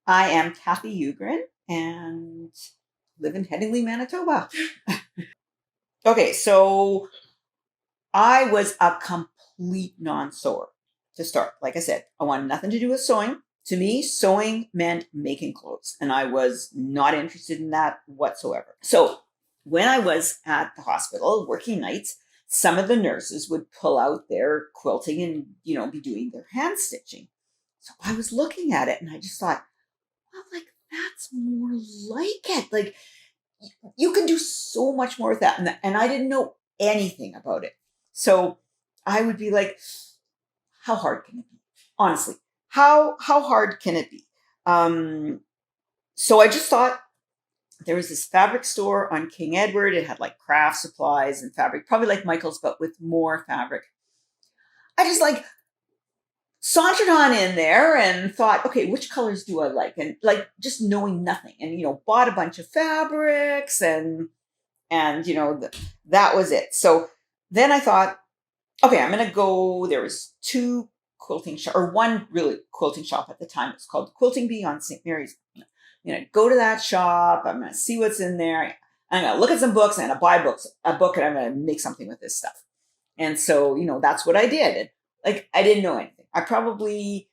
I am Cathie Ugrin and live in Headingley, Manitoba. Okay, so I was a complete non-sewer to start. Like I said, I wanted nothing to do with sewing. To me, sewing meant making clothes, and I was not interested in that whatsoever. So when I was at the hospital working nights, some of the nurses would pull out their quilting and, be doing their hand stitching. So I was looking at it and I just thought, well, like that's more like it. Like you can do so much more with that. And I didn't know anything about it. So I would be like, how hard can it be? Honestly, how hard can it be? So I just thought there was this fabric store on King Edward. It had like craft supplies and fabric, probably like Michael's, but with more fabric. I just like sauntered on in there and thought, okay, which colors do I like? And like just knowing nothing, and bought a bunch of fabrics and that was it. So then I thought, okay, I'm gonna go. There was two quilting shop, or one really quilting shop at the time. It was called the Quilting Bee on St. Mary's. Go to that shop. I'm gonna see what's in there. I'm gonna look at some books, and I'm gonna buy a book, and I'm gonna make something with this stuff. And so, that's what I did. And like, I didn't know anything. I probably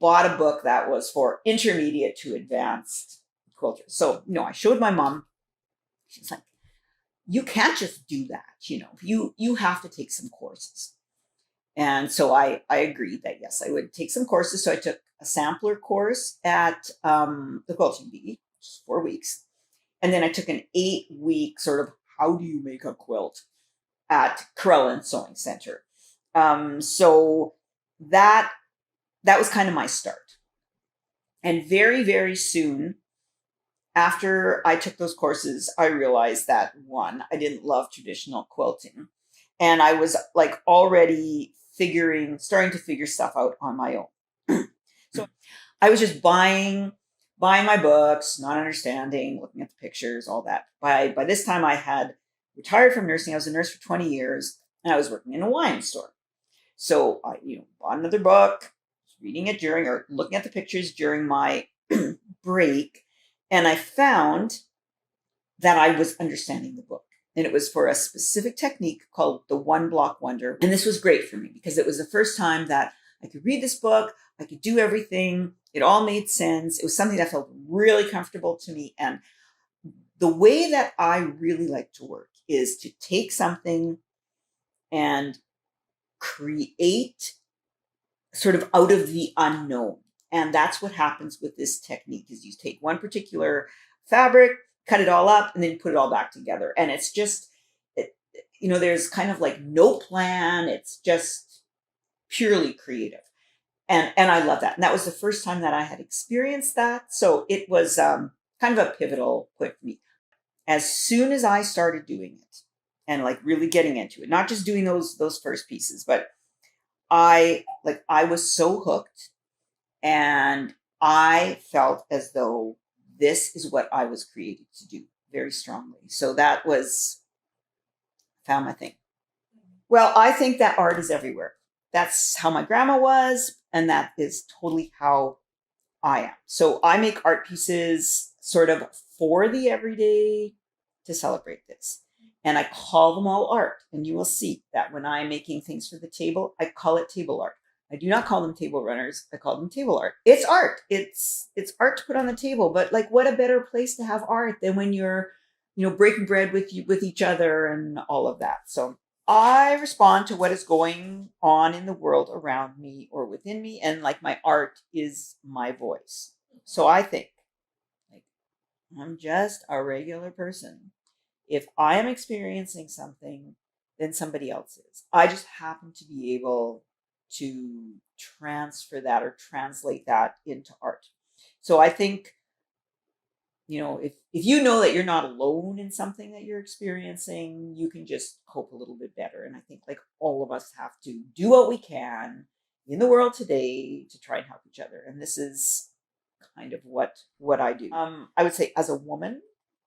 bought a book that was for intermediate to advanced quilters. So, I showed my mom. She's like, you can't just do that. You have to take some courses. And so I agreed that yes, I would take some courses. So I took a sampler course at the Quilting Bee, 4 weeks. And then I took an 8-week sort of how do you make a quilt at Corellan Sewing Center. So that was kind of my start. And very, very soon after I took those courses, I realized that one, I didn't love traditional quilting. And I was like already starting to figure stuff out on my own. So I was just buying my books, not understanding, looking at the pictures, all that. By this time I had retired from nursing. I was a nurse for 20 years and I was working in a wine store. So I, bought another book, reading it or looking at the pictures during my break. And I found that I was understanding the book. And it was for a specific technique called the one block wonder. And this was great for me because it was the first time that I could read this book. I could do everything. It all made sense. It was something that felt really comfortable to me. And the way that I really like to work is to take something and create sort of out of the unknown. And that's what happens with this technique is you take one particular fabric, cut it all up, and then put it all back together. And it's just, there's kind of like no plan. It's just purely creative. And I love that. And that was the first time that I had experienced that. So it was kind of a pivotal point for me. As soon as I started doing it and like really getting into it, not just doing those first pieces, but I was so hooked and I felt as though this is what I was created to do very strongly. So that was, found my thing. Well, I think that art is everywhere. That's how my grandma was, and that is totally how I am. So I make art pieces sort of for the everyday to celebrate this. And I call them all art. And you will see that when I'm making things for the table, I call it table art. I do not call them table runners. I call them table art. It's art. It's art to put on the table. But like, what a better place to have art than when you're, breaking bread with each other and all of that. So I respond to what is going on in the world around me or within me. And like my art is my voice. So I think like I'm just a regular person. If I am experiencing something, then somebody else is. I just happen to be able to transfer that or translate that into art. So I think, if you know that you're not alone in something that you're experiencing, you can just cope a little bit better. And I think like all of us have to do what we can in the world today to try and help each other. And this is kind of what I do. I would say as a woman,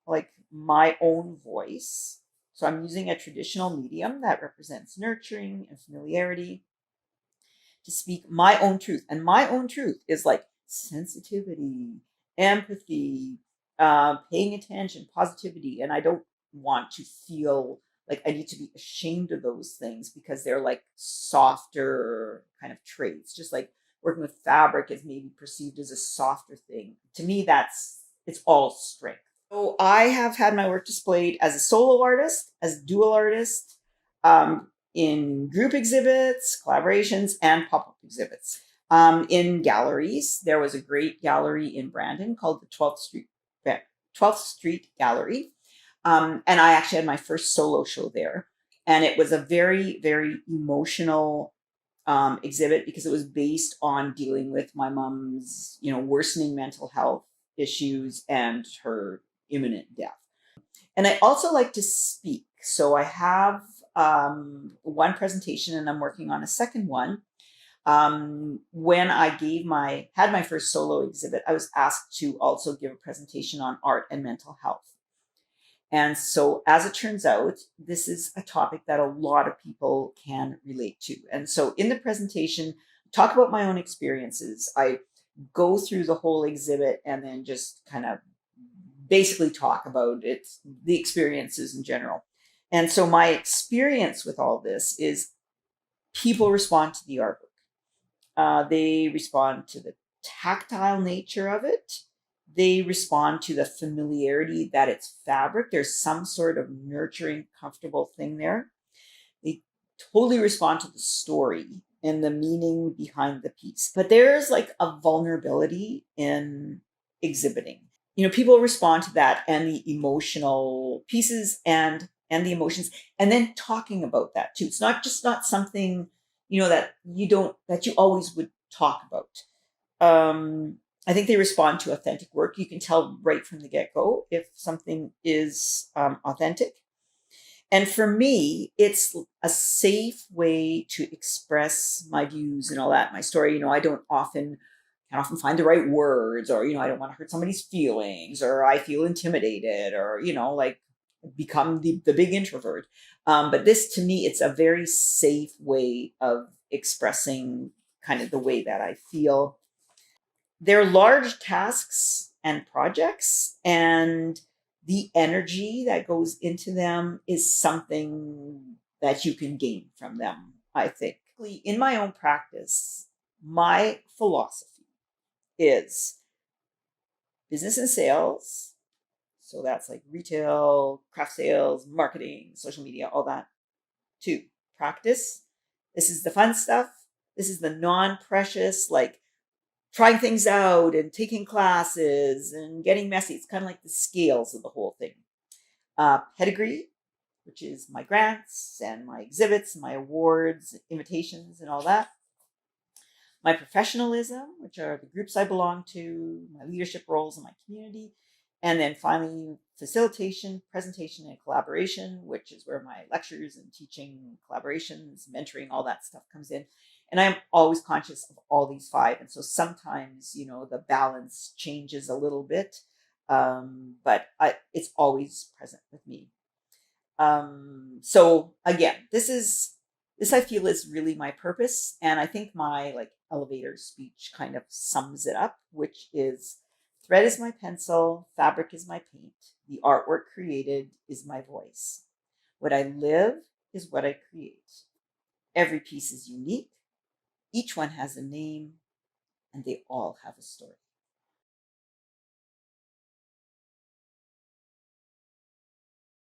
like my own voice. So I'm using a traditional medium that represents nurturing and familiarity to speak my own truth. And my own truth is like sensitivity empathy, paying attention, positivity. And I don't want to feel like I need to be ashamed of those things because they're like softer kind of traits. Just like working with fabric is maybe perceived as a softer thing. To me, it's all strength. So I have had my work displayed as a solo artist, as a dual artist, in group exhibits, collaborations, and pop-up exhibits. In galleries, there was a great gallery in Brandon called the 12th Street Gallery. And I actually had my first solo show there. And it was a very, very emotional exhibit because it was based on dealing with my mom's, worsening mental health issues and her imminent death. And I also like to speak. So I have one presentation and I'm working on a second one. When I had my first solo exhibit, I was asked to also give a presentation on art and mental health. And so, as it turns out, this is a topic that a lot of people can relate to. And so, in the presentation, talk about my own experiences. I go through the whole exhibit and then just kind of basically talk about the experiences in general. And so, my experience with all this is people respond to the artwork. They respond to the tactile nature of it. They respond to the familiarity that it's fabric. There's some sort of nurturing, comfortable thing there. They totally respond to the story and the meaning behind the piece. But there's like a vulnerability in exhibiting. People respond to that and the emotional pieces and the emotions, and then talking about that too. It's not something, that you always would talk about. I think they respond to authentic work. You can tell right from the get-go if something is authentic. And for me, it's a safe way to express my views and all that, my story. I can't often find the right words, or, I don't want to hurt somebody's feelings, or I feel intimidated, or, like become the big introvert. But this, to me, it's a very safe way of expressing kind of the way that I feel. They're large tasks and projects, and the energy that goes into them is something that you can gain from them, I think. In my own practice, my philosophy is business and sales. So that's like retail, craft sales, marketing, social media, all that. 2, practice. This is the fun stuff. This is the non-precious, like trying things out and taking classes and getting messy. It's kind of like the scales of the whole thing. Pedigree, which is my grants and my exhibits, my awards, invitations, and all that. My professionalism, which are the groups I belong to, my leadership roles in my community. And then finally, facilitation, presentation, and collaboration, which is where my lectures and teaching, collaborations, mentoring, all that stuff comes in. And I'm always conscious of all these 5. And so sometimes, the balance changes a little bit, but it's always present with me. So again, this I feel is really my purpose. And I think my elevator speech kind of sums it up, which is thread is my pencil, fabric is my paint, the artwork created is my voice. What I live is what I create. Every piece is unique. Each one has a name, and they all have a story.